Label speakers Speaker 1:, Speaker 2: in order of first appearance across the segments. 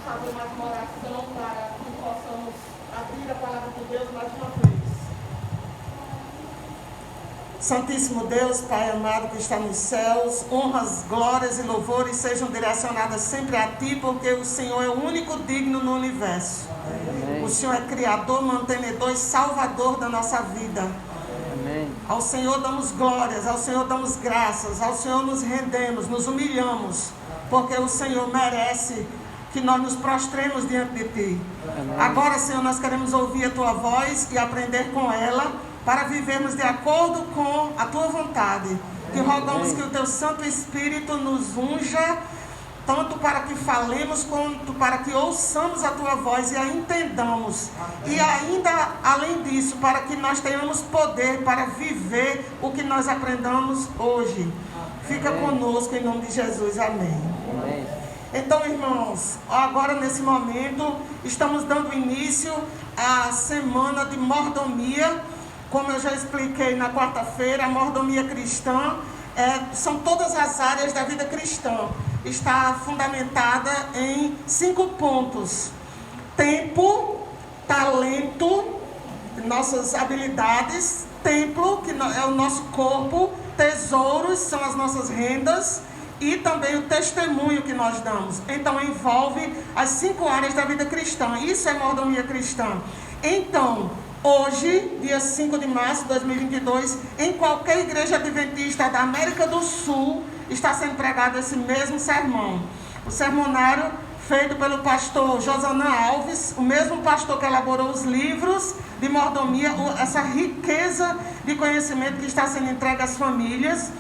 Speaker 1: fazer mais uma oração para que possamos abrir a palavra de Deus mais uma vez. Santíssimo Deus, Pai amado que está nos céus, honras, glórias e louvores sejam direcionadas sempre a Ti, porque o Senhor é o único digno no universo. Amém. O Senhor é Criador, mantenedor e Salvador da nossa vida. Amém. Ao Senhor damos glórias, ao Senhor damos graças, ao Senhor nos rendemos, nos humilhamos, porque o Senhor merece que nós nos prostremos diante de Ti. Amém. Agora, Senhor, nós queremos ouvir a Tua voz e aprender com ela, para vivermos de acordo com a Tua vontade. Te rogamos que o Teu Santo Espírito nos unja, tanto para que falemos, quanto para que ouçamos a Tua voz e a entendamos. E ainda, além disso, para que nós tenhamos poder para viver o que nós aprendamos hoje. Fica conosco, em nome de Jesus. Amém. Amém. Então, irmãos, agora nesse momento, estamos dando início à semana de mordomia. Como eu já expliquei na quarta-feira, a mordomia cristã são todas as áreas da vida cristã. Está fundamentada em 5 pontos: tempo, talento, nossas habilidades, templo, que é o nosso corpo, tesouros, são as nossas rendas, e também o testemunho que nós damos. Então envolve as 5 áreas da vida cristã. Isso é mordomia cristã. Então, hoje, dia 5 de março de 2022, em qualquer igreja adventista da América do Sul, está sendo pregado esse mesmo sermão. O sermonário feito pelo pastor Josanã Alves, o mesmo pastor que elaborou os livros de mordomia, essa riqueza de conhecimento que está sendo entregue às famílias,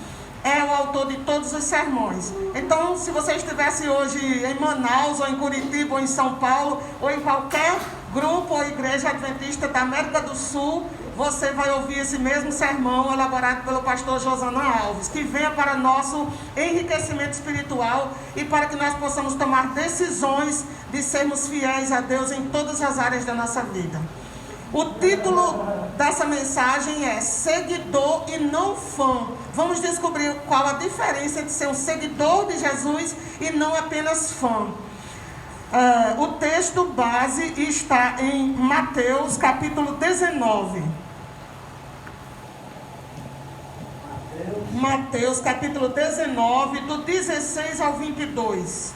Speaker 1: é o autor de todos os sermões. Então, se você estivesse hoje em Manaus, ou em Curitiba, ou em São Paulo, ou em qualquer grupo ou igreja adventista da América do Sul, você vai ouvir esse mesmo sermão elaborado pelo pastor Josanã Alves, que venha para nosso enriquecimento espiritual e para que nós possamos tomar decisões de sermos fiéis a Deus em todas as áreas da nossa vida. O título dessa mensagem é Seguidor e não fã. Vamos descobrir qual a diferença entre ser um seguidor de Jesus e não apenas fã. O texto base está em Mateus capítulo 19. Mateus capítulo 19, do 16 ao 22.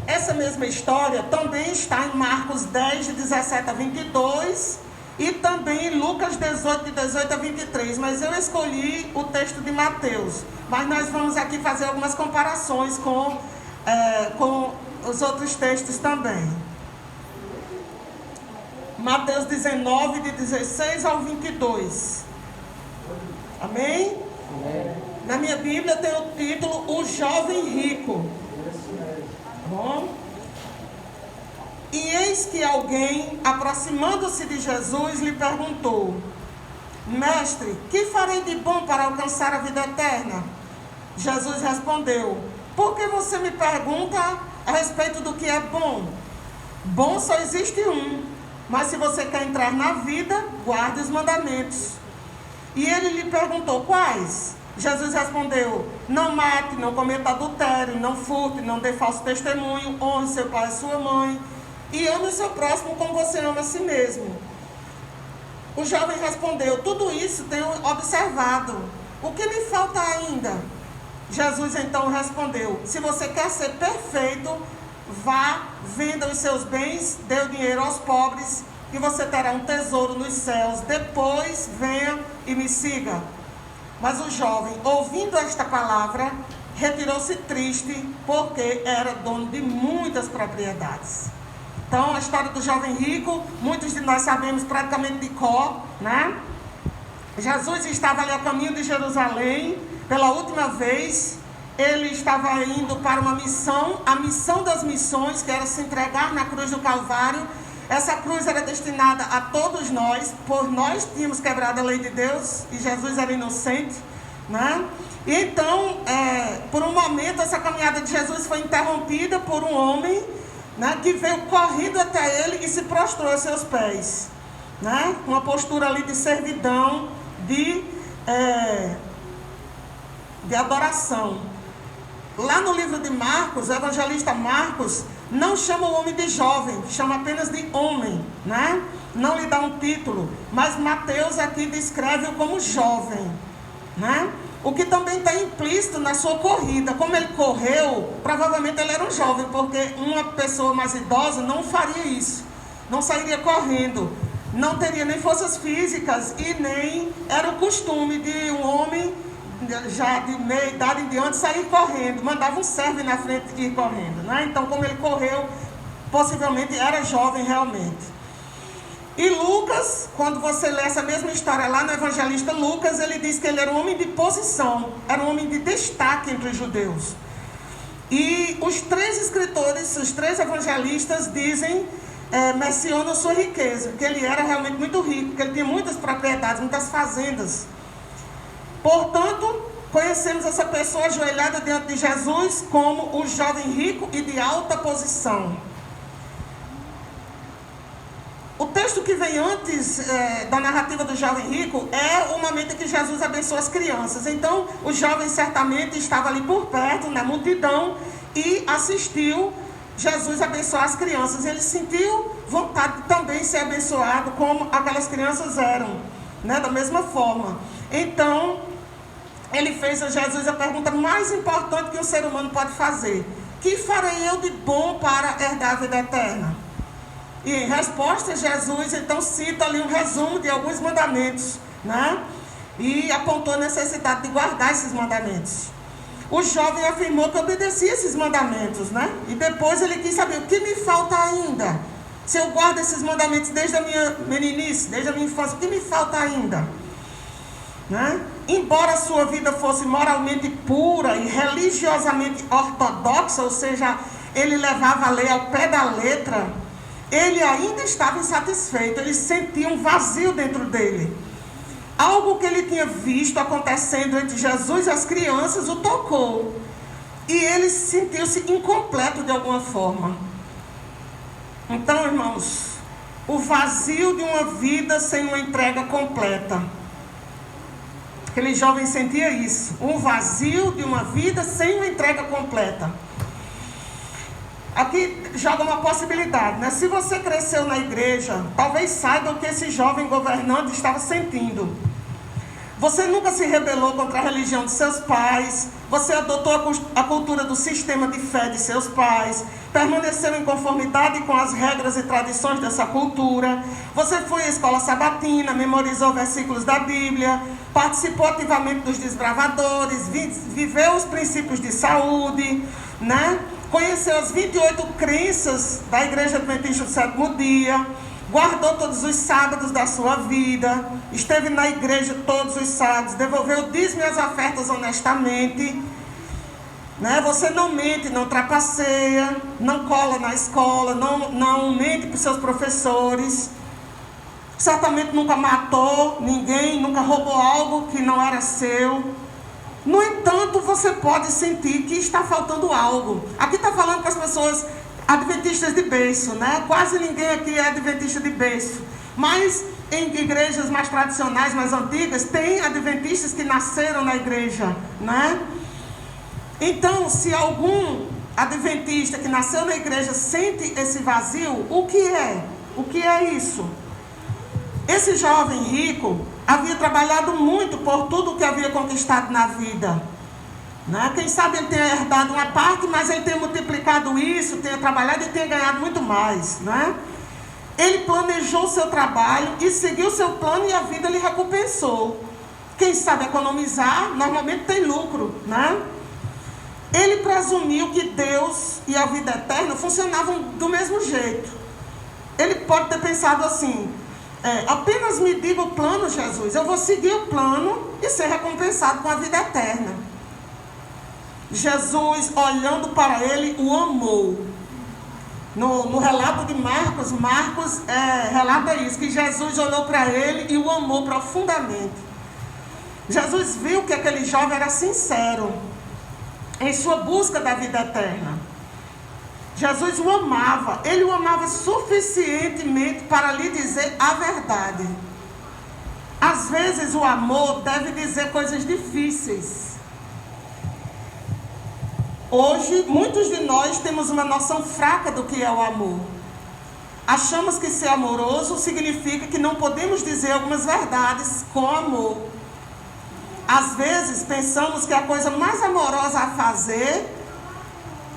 Speaker 1: Essa mesma história também está em Marcos 10, de 17 a 22, e também em Lucas 18, de 18 a 23, mas eu escolhi o texto de Mateus. Mas nós vamos aqui fazer algumas comparações com os outros textos também. Mateus 19, de 16 ao 22. Amém? Amém. Na minha Bíblia tem o título O Jovem Rico. Bom. E eis que alguém, aproximando-se de Jesus, lhe perguntou: Mestre, que farei de bom para alcançar a vida eterna? Jesus respondeu: Por que você me pergunta a respeito do que é bom? Bom só existe um, mas se você quer entrar na vida, guarde os mandamentos. E ele lhe perguntou: Quais? Jesus respondeu: Não mate, não cometa adultério, não furte, não dê falso testemunho, honre seu pai e sua mãe, e ame o seu próximo como você ama a si mesmo. O jovem respondeu: Tudo isso tenho observado. O que me falta ainda? Jesus então respondeu: Se você quer ser perfeito, vá, venda os seus bens, dê o dinheiro aos pobres, e você terá um tesouro nos céus. Depois venha e me siga. Mas o jovem, ouvindo esta palavra, retirou-se triste, porque era dono de muitas propriedades. Então, a história do jovem rico, muitos de nós sabemos praticamente de cor, né? Jesus estava ali a caminho de Jerusalém, pela última vez. Ele estava indo para uma missão, a missão das missões, que era se entregar na cruz do Calvário. Essa cruz era destinada a todos nós, por nós tínhamos quebrado a lei de Deus e Jesus era inocente, né? E então, por um momento, essa caminhada de Jesus foi interrompida por um homem, né, que veio correndo até ele e se prostrou aos seus pés, né? Uma postura ali de servidão, de adoração. Lá no livro de Marcos, o evangelista Marcos não chama o homem de jovem, chama apenas de homem, né? Não lhe dá um título, mas Mateus aqui descreve-o como jovem, né? O que também está implícito na sua corrida. Como ele correu, provavelmente ele era um jovem, porque uma pessoa mais idosa não faria isso, não sairia correndo, não teria nem forças físicas e nem era o costume de um homem já de meia idade em diante sair correndo, mandava um servo na frente e ir correndo, né? Então, como ele correu, possivelmente era jovem realmente. E Lucas, quando você lê essa mesma história lá no evangelista Lucas, ele diz que ele era um homem de posição, era um homem de destaque entre os judeus. E os 3 escritores, os 3 evangelistas dizem, mencionam sua riqueza, que ele era realmente muito rico, que ele tinha muitas propriedades, muitas fazendas. Portanto, conhecemos essa pessoa ajoelhada diante de Jesus como o jovem rico e de alta posição. O texto que vem antes da narrativa do jovem rico é o momento em que Jesus abençoa as crianças. Então, o jovem certamente estava ali por perto, na multidão, e assistiu Jesus abençoar as crianças. Ele sentiu vontade de também ser abençoado como aquelas crianças eram, né? Da mesma forma. Então, ele fez a Jesus a pergunta mais importante que um ser humano pode fazer: que farei eu de bom para herdar a vida eterna? E em resposta, Jesus então cita ali um resumo de alguns mandamentos, né? E apontou a necessidade de guardar esses mandamentos. O jovem afirmou que obedecia esses mandamentos, né? E depois ele quis saber: o que me falta ainda? Se eu guardo esses mandamentos desde a minha meninice, desde a minha infância, o que me falta ainda? Né? Embora a sua vida fosse moralmente pura e religiosamente ortodoxa, ou seja, ele levava a lei ao pé da letra, ele ainda estava insatisfeito, ele sentia um vazio dentro dele. Algo que ele tinha visto acontecendo entre Jesus e as crianças o tocou. E ele sentiu-se incompleto de alguma forma. Então, irmãos, o vazio de uma vida sem uma entrega completa. Aquele jovem sentia isso, um vazio de uma vida sem uma entrega completa. Aqui joga uma possibilidade, né? Se você cresceu na igreja, talvez saiba o que esse jovem governante estava sentindo. Você nunca se rebelou contra a religião de seus pais, você adotou a cultura do sistema de fé de seus pais, permaneceu em conformidade com as regras e tradições dessa cultura, você foi à escola sabatina, memorizou versículos da Bíblia, participou ativamente dos desbravadores, viveu os princípios de saúde, né? Conheceu as 28 crenças da Igreja Adventista do Sétimo Dia, guardou todos os sábados da sua vida, esteve na igreja todos os sábados, devolveu o dízimo e as ofertas honestamente, né? Você não mente, não trapaceia, não cola na escola, não mente para os seus professores, certamente nunca matou ninguém, nunca roubou algo que não era seu. No entanto, você pode sentir que está faltando algo. Aqui está falando com as pessoas adventistas de berço, né? Quase ninguém aqui é adventista de berço. Mas em igrejas mais tradicionais, mais antigas, tem adventistas que nasceram na igreja, né? Então, se algum adventista que nasceu na igreja sente esse vazio, o que é? O que é isso? Esse jovem rico havia trabalhado muito por tudo o que havia conquistado na vida, né? Quem sabe ele tenha herdado uma parte, mas ele tenha multiplicado isso, tenha trabalhado e tenha ganhado muito mais, né? Ele planejou o seu trabalho e seguiu o seu plano e a vida lhe recompensou. Quem sabe economizar, normalmente tem lucro, né? Ele presumiu que Deus e a vida eterna funcionavam do mesmo jeito. Ele pode ter pensado assim: apenas me diga o plano, Jesus, eu vou seguir o plano e ser recompensado com a vida eterna. Jesus, olhando para ele, o amou. No relato de Marcos relata isso, que Jesus olhou para ele e o amou profundamente. Jesus viu que aquele jovem era sincero em sua busca da vida eterna. Jesus o amava, ele o amava suficientemente para lhe dizer a verdade. Às vezes o amor deve dizer coisas difíceis. Hoje, muitos de nós temos uma noção fraca do que é o amor. Achamos que ser amoroso significa que não podemos dizer algumas verdades com amor. Às vezes, pensamos que a coisa mais amorosa a fazer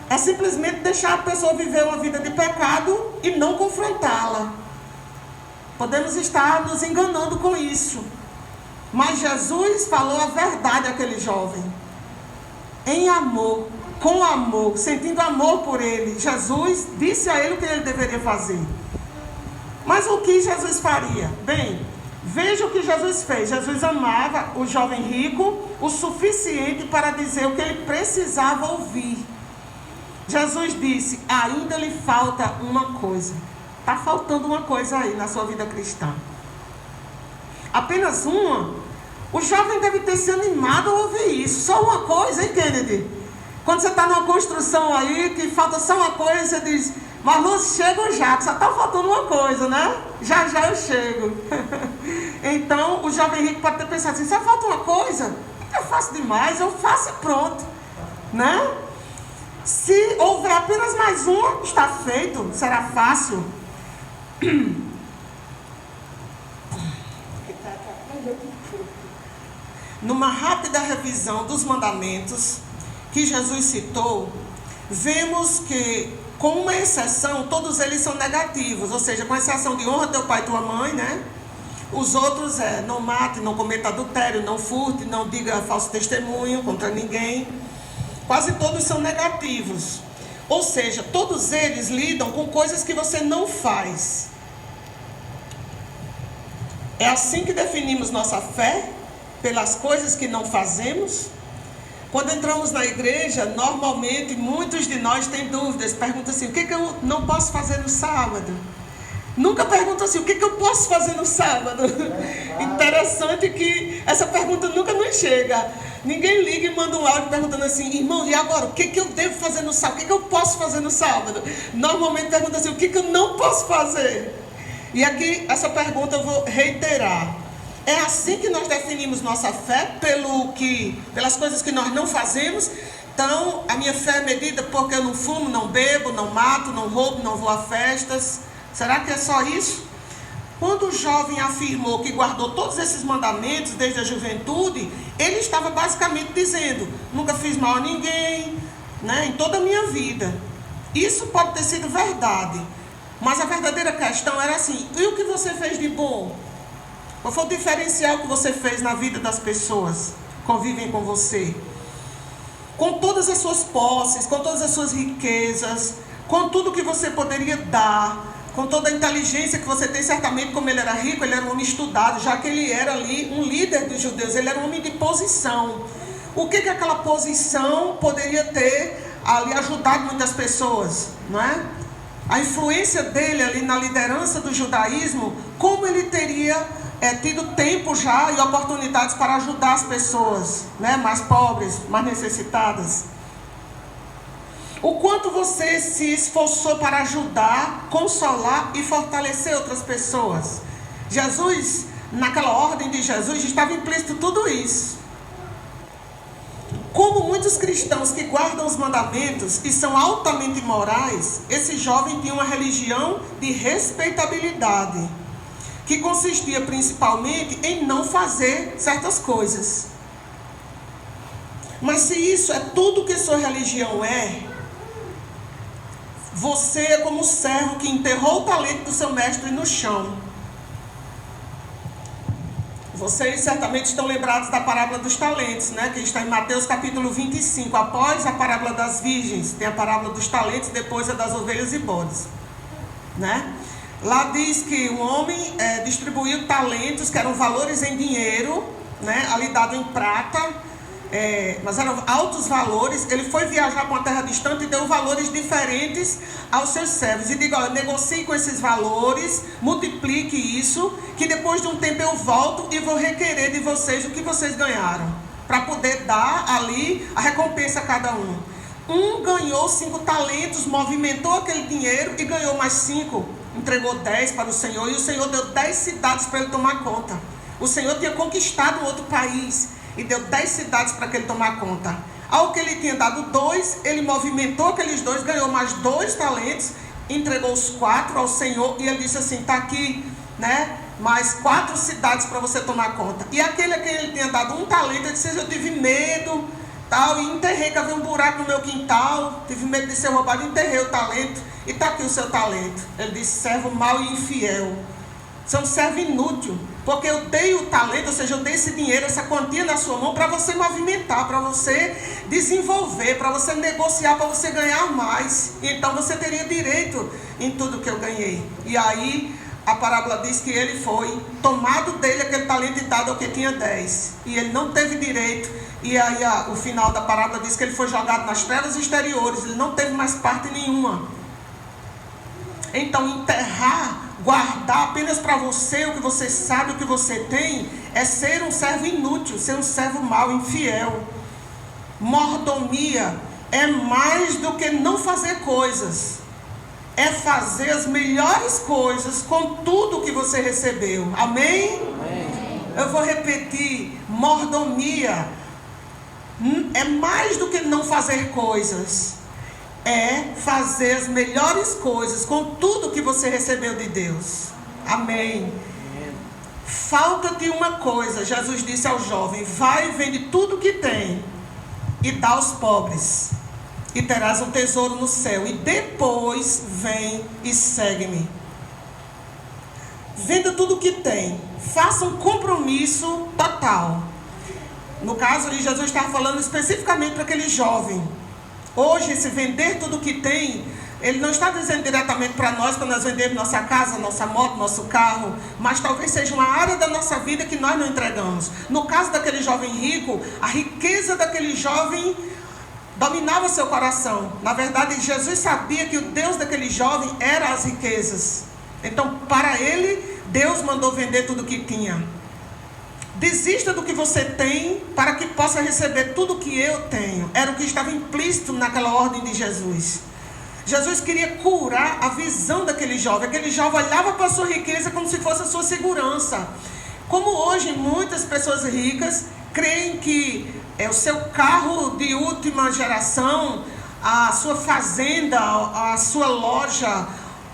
Speaker 1: é simplesmente deixar a pessoa viver uma vida de pecado e não confrontá-la. Podemos estar nos enganando com isso. Mas Jesus falou a verdade àquele jovem. Em amor, com amor, sentindo amor por ele. Jesus disse a ele o que ele deveria fazer. Mas o que Jesus faria? Bem, veja o que Jesus fez. Jesus amava o jovem rico o suficiente para dizer o que ele precisava ouvir. Jesus disse, ainda lhe falta uma coisa. Está faltando uma coisa aí na sua vida cristã. Apenas uma? O jovem deve ter se animado a ouvir isso. Só uma coisa, hein, Kennedy? Quando você está numa construção aí, que falta só uma coisa, você diz, Marluz, chego já, que só está faltando uma coisa, né? Já já eu chego. Então, o jovem rico pode ter pensado assim, só falta uma coisa? É fácil demais, eu faço e pronto. Né? Se houver apenas mais uma, está feito, será fácil. Numa rápida revisão dos mandamentos que Jesus citou, vemos que, com uma exceção, todos eles são negativos, ou seja, com exceção de honra teu pai e tua mãe, né? Os outros não mate, não cometa adultério, não furte, não diga falso testemunho contra ninguém. Quase todos são negativos. Ou seja, todos eles lidam com coisas que você não faz. É assim que definimos nossa fé, pelas coisas que não fazemos. Quando entramos na igreja, normalmente muitos de nós têm dúvidas. Perguntam assim, o que eu não posso fazer no sábado? Nunca perguntam assim, o que eu posso fazer no sábado? Interessante que essa pergunta nunca nos chega. Ninguém liga e manda um áudio perguntando assim, irmão, e agora? O que eu devo fazer no sábado? O que eu posso fazer no sábado? Normalmente perguntam assim, o que eu não posso fazer? E aqui, essa pergunta eu vou reiterar. É assim que nós definimos nossa fé, pelas coisas que nós não fazemos. Então, a minha fé é medida porque eu não fumo, não bebo, não mato, não roubo, não vou a festas. Será que é só isso? Quando o jovem afirmou que guardou todos esses mandamentos desde a juventude, ele estava basicamente dizendo, nunca fiz mal a ninguém, né, em toda a minha vida. Isso pode ter sido verdade, mas a verdadeira questão era assim, e o que você fez de bom? Qual foi o diferencial que você fez na vida das pessoas que convivem com você? Com todas as suas posses, com todas as suas riquezas, com tudo que você poderia dar, com toda a inteligência que você tem, certamente como ele era rico, ele era um homem estudado, já que ele era ali um líder dos judeus, ele era um homem de posição. O que aquela posição poderia ter ali ajudado muitas pessoas, não é? A influência dele ali na liderança do judaísmo, como ele teria tido tempo já e oportunidades para ajudar as pessoas, né, mais pobres, mais necessitadas. O quanto você se esforçou para ajudar, consolar e fortalecer outras pessoas. Jesus, naquela ordem de Jesus, estava implícito tudo isso. Como muitos cristãos que guardam os mandamentos e são altamente morais, esse jovem tinha uma religião de respeitabilidade, que consistia principalmente em não fazer certas coisas. Mas se isso é tudo que sua religião é, você é como o servo que enterrou o talento do seu mestre no chão. Vocês certamente estão lembrados da parábola dos talentos, né? Que está em Mateus capítulo 25. Após a parábola das virgens, tem a parábola dos talentos, depois a das ovelhas e bodes, né? Lá diz que um homem distribuiu talentos, que eram valores em dinheiro, né? Ali dado em prata, mas eram altos valores. Ele foi viajar para uma terra distante e deu valores diferentes aos seus servos. E digo, olha, negocie com esses valores, multiplique isso, que depois de um tempo eu volto e vou requerer de vocês o que vocês ganharam, para poder dar ali a recompensa a cada um. Um ganhou 5 talentos, movimentou aquele dinheiro e ganhou mais 5, entregou 10 para o Senhor, e o Senhor deu 10 cidades para ele tomar conta. O Senhor tinha conquistado outro país. e deu 10 cidades para que ele tomar conta. Ao que ele tinha dado 2, ele movimentou aqueles 2, ganhou mais 2 talentos, entregou os 4 ao Senhor, e ele disse assim, está aqui, né, mais 4 cidades para você tomar conta. E aquele a quem ele tinha dado 1 talento, ele disse, eu tive medo, tal, e enterrei, que havia um buraco no meu quintal, tive medo de ser roubado, enterrei o talento, e está aqui o seu talento. Ele disse, servo mau e infiel. Você é um servo inútil, porque eu dei o talento, ou seja, eu dei esse dinheiro, essa quantia na sua mão para você movimentar, para você desenvolver, para você negociar, para você ganhar mais. Então você teria direito em tudo que eu ganhei. E aí a parábola diz que ele foi tomado dele aquele talento e dado ao que tinha 10. E ele não teve direito. E aí o final da parábola diz que ele foi jogado nas trevas exteriores, ele não teve mais parte nenhuma. Então enterrar, guardar apenas para você o que você sabe, o que você tem, é ser um servo inútil, ser um servo mau, infiel. Mordomia é mais do que não fazer coisas, é fazer as melhores coisas com tudo que você recebeu. Amém? Amém. Eu vou repetir, mordomia é mais do que não fazer coisas, é fazer as melhores coisas com tudo que você recebeu de Deus. Amém. Falta-te uma coisa, Jesus disse ao jovem, vai e vende tudo que tem e dá aos pobres, e terás um tesouro no céu, e depois vem e segue-me. Venda tudo que tem, faça um compromisso total. No caso ali, Jesus estava falando especificamente para aquele jovem. Hoje, esse vender tudo que tem, ele não está dizendo diretamente para nós, quando nós vendemos nossa casa, nossa moto, nosso carro, mas talvez seja uma área da nossa vida que nós não entregamos. No caso daquele jovem rico, a riqueza daquele jovem dominava seu coração. Na verdade, Jesus sabia que o Deus daquele jovem era as riquezas. Então, para ele, Deus mandou vender tudo que tinha. Desista do que você tem para que possa receber tudo que eu tenho. Era o que estava implícito naquela ordem de Jesus. Jesus queria curar a visão daquele jovem. Aquele jovem olhava para a sua riqueza como se fosse a sua segurança. Como hoje muitas pessoas ricas creem que o seu carro de última geração, a sua fazenda, a sua loja,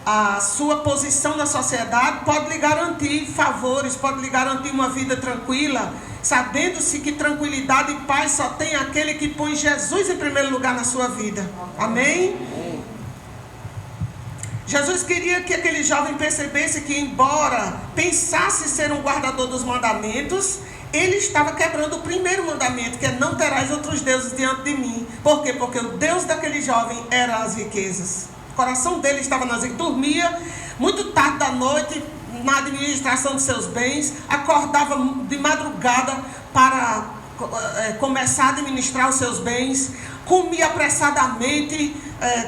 Speaker 1: a sua posição na sociedade pode lhe garantir favores, pode lhe garantir uma vida tranquila, sabendo-se que tranquilidade e paz só tem aquele que põe Jesus em primeiro lugar na sua vida. Amém? Jesus queria que aquele jovem percebesse que, embora pensasse ser um guardador dos mandamentos, ele estava quebrando o primeiro mandamento, que é não terás outros deuses diante de mim. Por quê? Porque o Deus daquele jovem era as riquezas. O coração dele estava nas riquezas. Dormia muito tarde da noite na administração de seus bens, acordava de madrugada para começar a administrar os seus bens, comia apressadamente,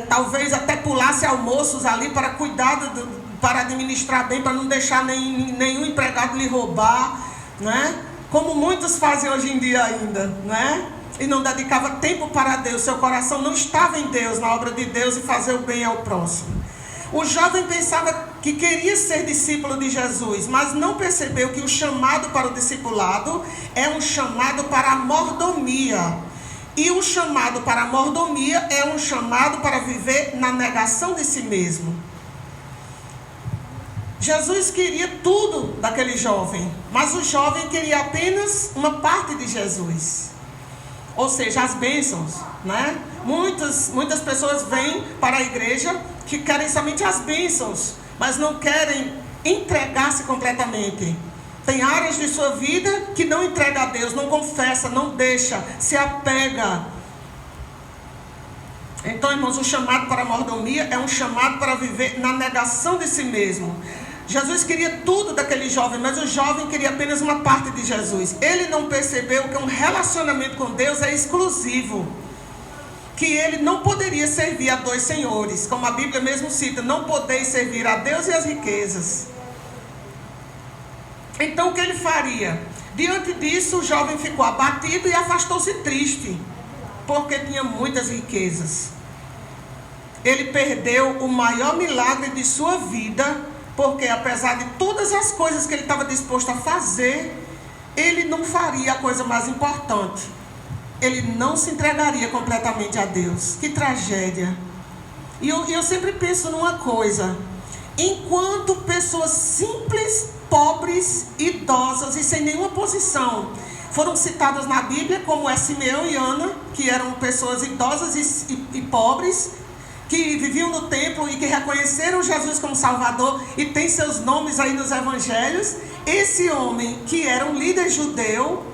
Speaker 1: talvez até pulasse almoços ali para cuidar, para administrar bem, para não deixar nenhum empregado lhe roubar, né? Como muitos fazem hoje em dia ainda, né? E não dedicava tempo para Deus, seu coração não estava em Deus, na obra de Deus e fazer o bem ao próximo. O jovem pensava que queria ser discípulo de Jesus, mas não percebeu que o chamado para o discipulado é um chamado para a mordomia. E o chamado para a mordomia é um chamado para viver na negação de si mesmo. Jesus queria tudo daquele jovem, mas o jovem queria apenas uma parte de Jesus. Ou seja, as bênçãos, né? Muitas pessoas vêm para a igreja que querem somente as bênçãos, mas não querem entregar-se completamente. Tem áreas de sua vida que não entrega a Deus, não confessa, não deixa, se apega. Então, irmãos, o chamado para a mordomia é um chamado para viver na negação de si mesmo. Jesus queria tudo daquele jovem, mas o jovem queria apenas uma parte de Jesus. Ele não percebeu que um relacionamento com Deus é exclusivo, que ele não poderia servir a dois senhores, como a Bíblia mesmo cita, não podeis servir a Deus e as riquezas. Então o que ele faria? Diante disso, o jovem ficou abatido e afastou-se triste, porque tinha muitas riquezas. Ele perdeu o maior milagre de sua vida, porque apesar de todas as coisas que ele estava disposto a fazer, ele não faria a coisa mais importante. Ele não se entregaria completamente a Deus. Que tragédia. E eu sempre penso numa coisa. Enquanto pessoas simples, pobres, idosas e sem nenhuma posição foram citadas na Bíblia, como Simeão e Ana, que eram pessoas idosas e pobres, que viviam no templo e que reconheceram Jesus como Salvador e tem seus nomes aí nos evangelhos. Esse homem, que era um líder judeu,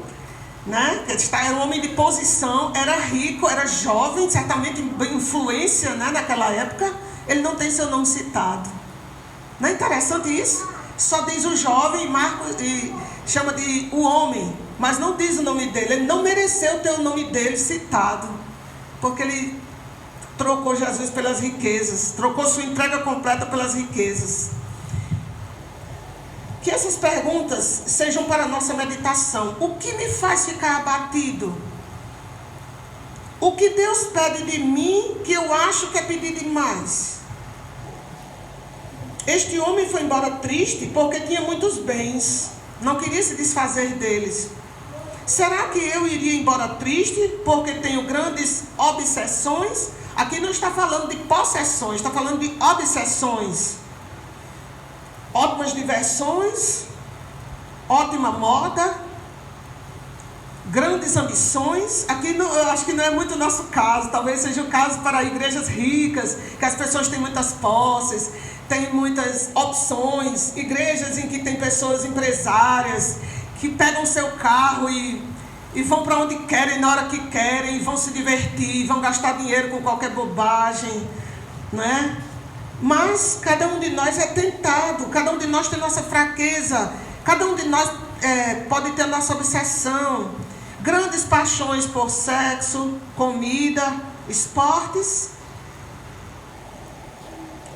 Speaker 1: né? Era um homem de posição, era rico, era jovem, certamente influência, né? Naquela época, ele não tem seu nome citado. Não é interessante isso? Só diz o jovem, Marcos, e chama de o homem, mas não diz o nome dele. Ele não mereceu ter o nome dele citado, porque ele trocou Jesus pelas riquezas, trocou sua entrega completa pelas riquezas. Que essas perguntas sejam para a nossa meditação. O que me faz ficar abatido? O que Deus pede de mim que eu acho que é pedir demais? Este homem foi embora triste porque tinha muitos bens, não queria se desfazer deles. Será que eu iria embora triste porque tenho grandes obsessões? Aqui não está falando de possessões, está falando de obsessões. Ótimas diversões, ótima moda, grandes ambições. Aqui eu acho que não é muito o nosso caso. Talvez seja o caso para igrejas ricas, que as pessoas têm muitas posses, têm muitas opções. Igrejas em que tem pessoas empresárias, que pegam seu carro e vão para onde querem, na hora que querem, vão se divertir, vão gastar dinheiro com qualquer bobagem, não é? Mas cada um de nós é tentado, cada um de nós tem nossa fraqueza, cada um de nós pode ter nossa obsessão, grandes paixões por sexo, comida, esportes.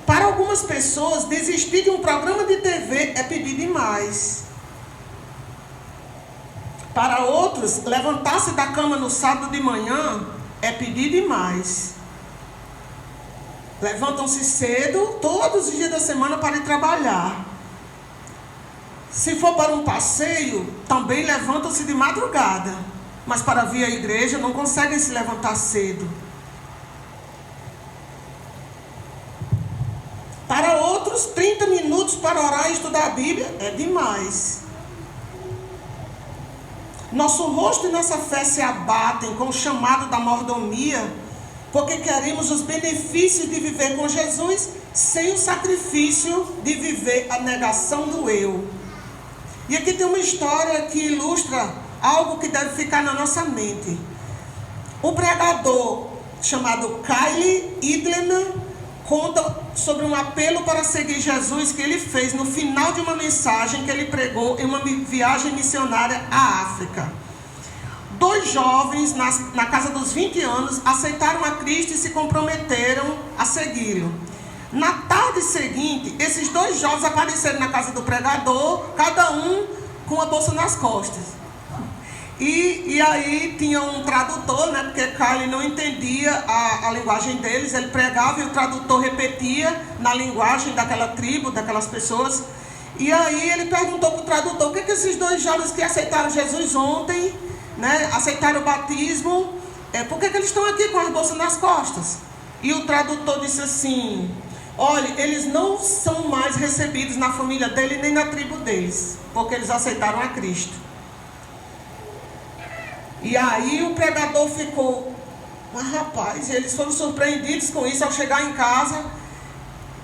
Speaker 1: Para algumas pessoas, desistir de um programa de TV é pedir demais. Para outros, levantar-se da cama no sábado de manhã é pedir demais. Levantam-se cedo, todos os dias da semana, para ir trabalhar. Se for para um passeio, também levantam-se de madrugada. Mas para vir à igreja, não conseguem se levantar cedo. Para outros, 30 minutos para orar e estudar a Bíblia é demais. Nosso rosto e nossa fé se abatem com o chamado da mordomia, porque queremos os benefícios de viver com Jesus sem o sacrifício de viver a negação do eu. E aqui tem uma história que ilustra algo que deve ficar na nossa mente. Um pregador chamado Kyle Idleman conta sobre um apelo para seguir Jesus que ele fez no final de uma mensagem que ele pregou em uma viagem missionária à África. 2 jovens, na casa dos 20 anos, aceitaram a Cristo e se comprometeram a segui-lo. Na tarde seguinte, esses 2 jovens apareceram na casa do pregador, cada um com uma bolsa nas costas. E aí tinha um tradutor, né, porque Kyle não entendia a linguagem deles, ele pregava e o tradutor repetia na linguagem daquela tribo, daquelas pessoas. E aí ele perguntou para o tradutor, o que esses 2 jovens que aceitaram Jesus ontem, né, aceitaram o batismo, por que eles estão aqui com as bolsas nas costas? E o tradutor disse assim, olha, eles não são mais recebidos na família dele nem na tribo deles, porque eles aceitaram a Cristo. E aí o pregador ficou, mas rapaz, eles foram surpreendidos com isso ao chegar em casa.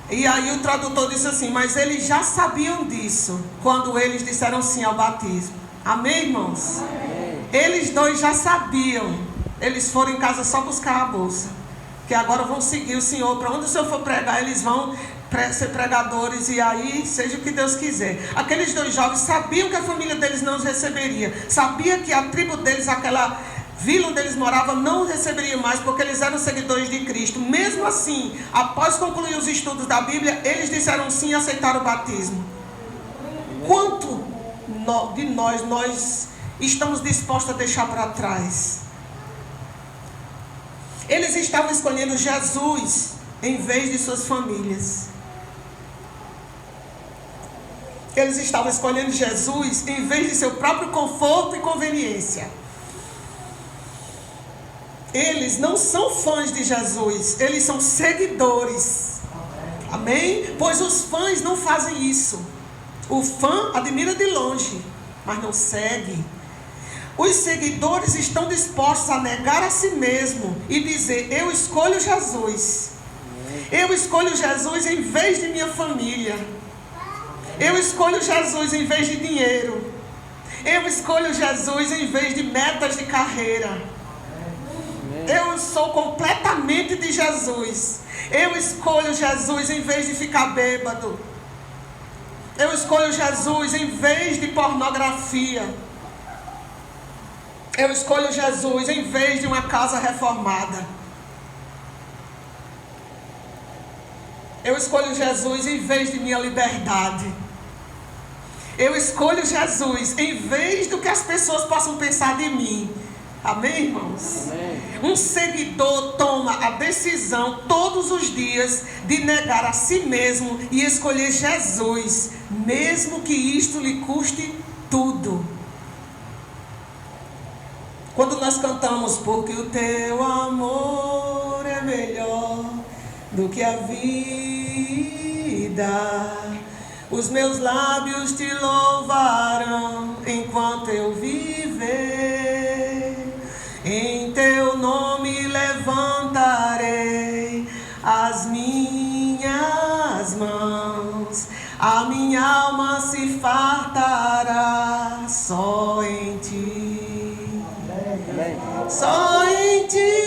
Speaker 1: E aí o tradutor disse assim, mas eles já sabiam disso quando eles disseram sim ao batismo. Amém, irmãos? Amém. Eles 2 já sabiam. Eles foram em casa só buscar a bolsa, que agora vão seguir o Senhor. Para onde o Senhor for pregar, eles vão ser pregadores. E aí, seja o que Deus quiser. Aqueles 2 jovens sabiam que a família deles não os receberia. Sabia que a tribo deles, aquela vila onde eles moravam, não os receberia mais, porque eles eram seguidores de Cristo. Mesmo assim, após concluir os estudos da Bíblia, eles disseram sim e aceitaram o batismo. Quanto de nós estamos dispostos a deixar para trás? Eles estavam escolhendo Jesus em vez de suas famílias. Eles estavam escolhendo Jesus em vez de seu próprio conforto e conveniência. Eles não são fãs de Jesus, eles são seguidores. Amém? Pois os fãs não fazem isso. O fã admira de longe, mas não segue. Os seguidores estão dispostos a negar a si mesmo e dizer: eu escolho Jesus. Eu escolho Jesus em vez de minha família. Eu escolho Jesus em vez de dinheiro. Eu escolho Jesus em vez de metas de carreira. Eu sou completamente de Jesus. Eu escolho Jesus em vez de ficar bêbado. Eu escolho Jesus em vez de pornografia. Eu escolho Jesus em vez de uma casa reformada. Eu escolho Jesus em vez de minha liberdade. Eu escolho Jesus em vez do que as pessoas possam pensar de mim. Amém, irmãos? Amém. Um seguidor toma a decisão todos os dias de negar a si mesmo e escolher Jesus, mesmo que isto lhe custe tudo. Quando nós cantamos: porque o teu amor é melhor do que a vida, os meus lábios te louvarão enquanto eu viver. Em teu nome levantarei as minhas mãos. A minha alma se fartará só em ti. Só em ti.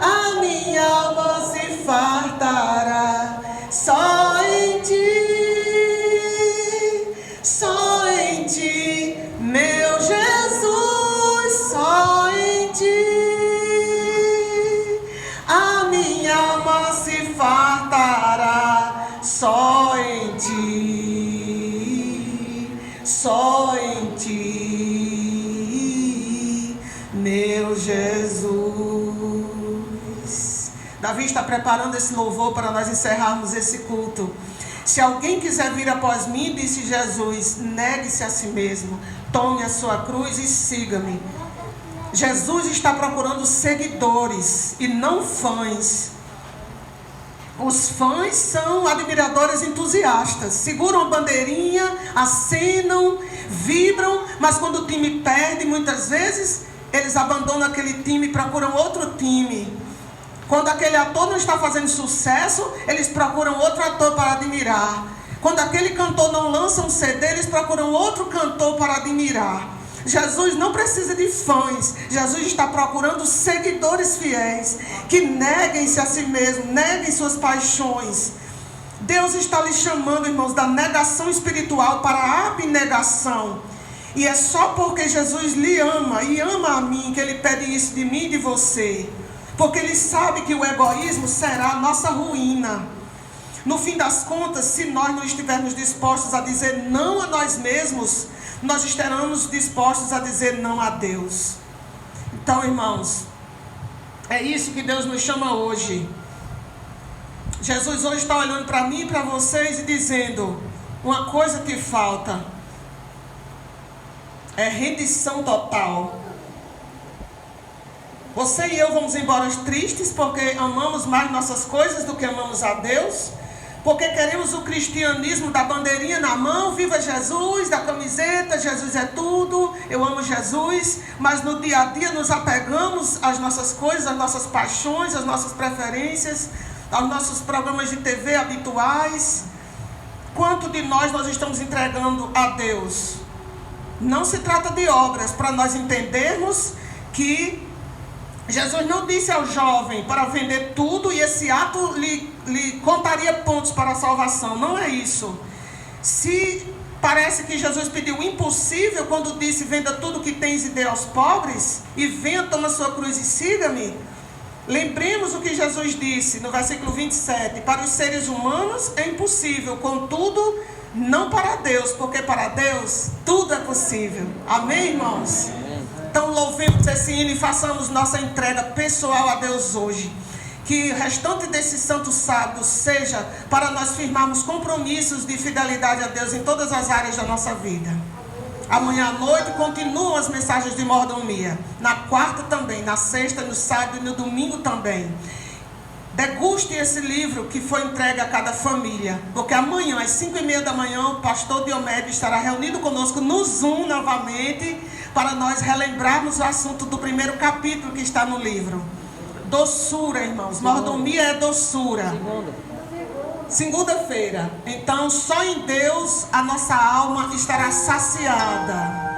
Speaker 1: A minha alma se fartará só em ti. Só em ti, meu Jesus, só em ti. A minha alma se fartará só em ti. Só em ti, meu Jesus. Davi está preparando esse louvor para nós encerrarmos esse culto. Se alguém quiser vir após mim, disse Jesus, negue-se a si mesmo, tome a sua cruz e siga-me. Jesus está procurando seguidores e não fãs. Os fãs são admiradores entusiastas, seguram a bandeirinha, acenam, vibram, mas quando o time perde, muitas vezes, eles abandonam aquele time e procuram outro time. Quando aquele ator não está fazendo sucesso, eles procuram outro ator para admirar. Quando aquele cantor não lança um CD, eles procuram outro cantor para admirar. Jesus não precisa de fãs. Jesus está procurando seguidores fiéis, que neguem-se a si mesmos, neguem suas paixões. Deus está lhe chamando, irmãos, da negação espiritual para a abnegação. E é só porque Jesus lhe ama e ama a mim que Ele pede isso de mim e de você. Porque Ele sabe que o egoísmo será a nossa ruína. No fim das contas, se nós não estivermos dispostos a dizer não a nós mesmos, nós estaremos dispostos a dizer não a Deus. Então, irmãos, é isso que Deus nos chama hoje. Jesus hoje está olhando para mim e para vocês e dizendo: uma coisa que falta é rendição total. Você e eu vamos embora tristes porque amamos mais nossas coisas do que amamos a Deus, porque queremos o cristianismo da bandeirinha na mão, viva Jesus, da camiseta, Jesus é tudo, eu amo Jesus, mas no dia a dia nos apegamos às nossas coisas, às nossas paixões, às nossas preferências, aos nossos programas de TV habituais. Quanto de nós estamos entregando a Deus? Não se trata de obras, para nós entendermos que Jesus não disse ao jovem para vender tudo e esse ato lhe contaria pontos para a salvação. Não é isso. Se parece que Jesus pediu o impossível quando disse: venda tudo que tens e dê aos pobres, e venha, toma sua cruz e siga-me. Lembremos o que Jesus disse no versículo 27. Para os seres humanos é impossível, contudo, não para Deus, porque para Deus tudo é possível. Amém, irmãos? Então louvemos esse hino e façamos nossa entrega pessoal a Deus hoje. Que o restante desse santo sábado seja para nós firmarmos compromissos de fidelidade a Deus em todas as áreas da nossa vida. Amanhã à noite continuam as mensagens de mordomia. Na quarta também, na sexta, no sábado e no domingo também. Deguste esse livro que foi entregue a cada família. Porque amanhã, às 5h30 da manhã, o pastor Diomédio estará reunido conosco no Zoom novamente, para nós relembrarmos o assunto do primeiro capítulo que está no livro. Doçura, irmãos. Mordomia é doçura. Segunda-feira. Então, só em Deus a nossa alma estará saciada.